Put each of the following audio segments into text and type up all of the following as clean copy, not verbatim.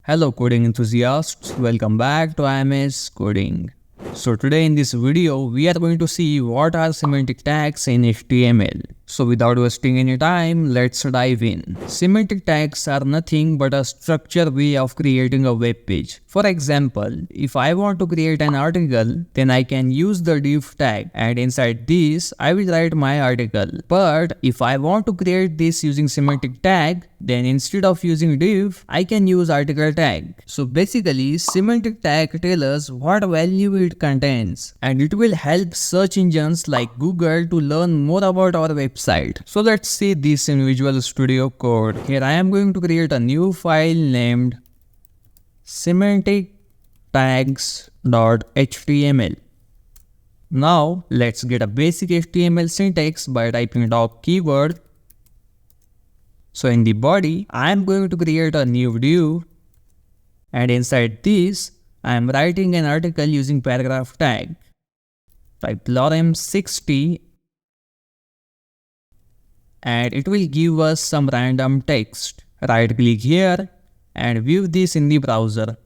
Hello coding enthusiasts, welcome back to IMS Coding. So today in this video, we are going to see what are semantic tags in HTML. So without wasting any time, let's dive in. Semantic tags are nothing but a structured way of creating a web page. For example, if I want to create an article, then I can use the div tag and inside this, I will write my article. But if I want to create this using semantic tag, then instead of using div, I can use article tag. So basically, semantic tag tells us what value it contains and it will help search engines like Google to learn more about our website. So let's see this in Visual Studio Code. Here I am going to create a new file named semantic tags.html. Now let's get a basic HTML syntax by typing doc keyword. So in the body, I am going to create a new div and inside this, I am writing an article using paragraph tag. Type lorem 60 and it will give us some random text. Right click here and view this in the browser.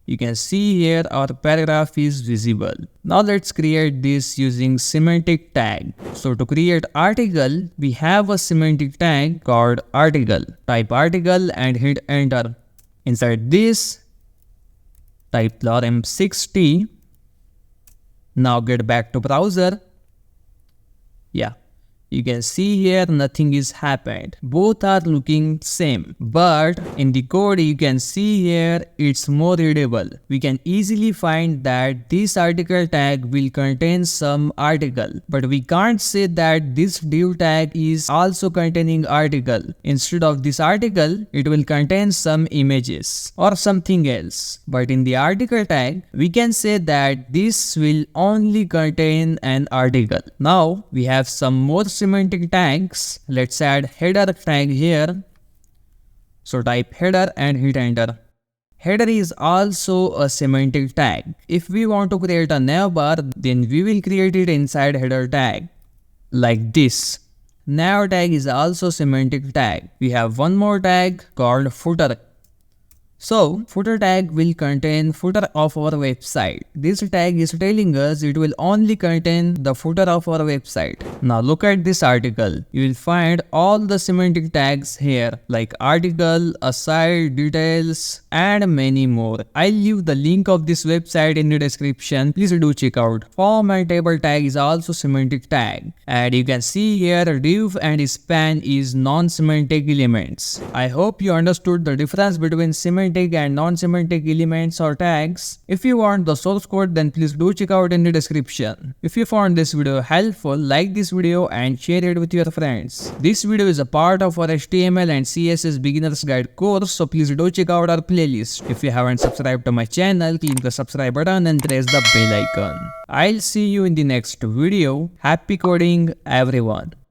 You can see here our paragraph is visible. Now let's create this using semantic tag. So to create article, we have a semantic tag called article. Type article and hit enter. Inside this, type lorem 60. Now get back to browser. You can see here nothing is happened. Both are looking same. But in the code you can see here it's more readable. We can easily find that this article tag will contain some article. But we can't say that this div tag is also containing article. Instead of this article, it will contain some images or something else. But in the article tag, we can say that this will only contain an article. Now we have some more semantic tags. Let's add header tag here. So type header and hit enter. Header is also a semantic tag. If we want to create a navbar, then we will create it inside header tag like this. Nav tag is also semantic tag. We have one more tag called footer. So, footer tag will contain footer of our website. This tag is telling us it will only contain the footer of our website. Now look at this article. You will find all the semantic tags here like article, aside, details and many more. I'll leave the link of this website in the description. Please do check out. Form and table tag is also semantic tag. And you can see here div and span is non-semantic elements. I hope you understood the difference between semantic and non-semantic elements or tags. If you want the source code, then please do check out in the description. If you found this video helpful, like this video and share it with your friends. This video is a part of our HTML and CSS Beginners Guide course, so please do check out our playlist. If you haven't subscribed to my channel, click the subscribe button and press the bell icon. I'll see you in the next video. Happy coding, everyone.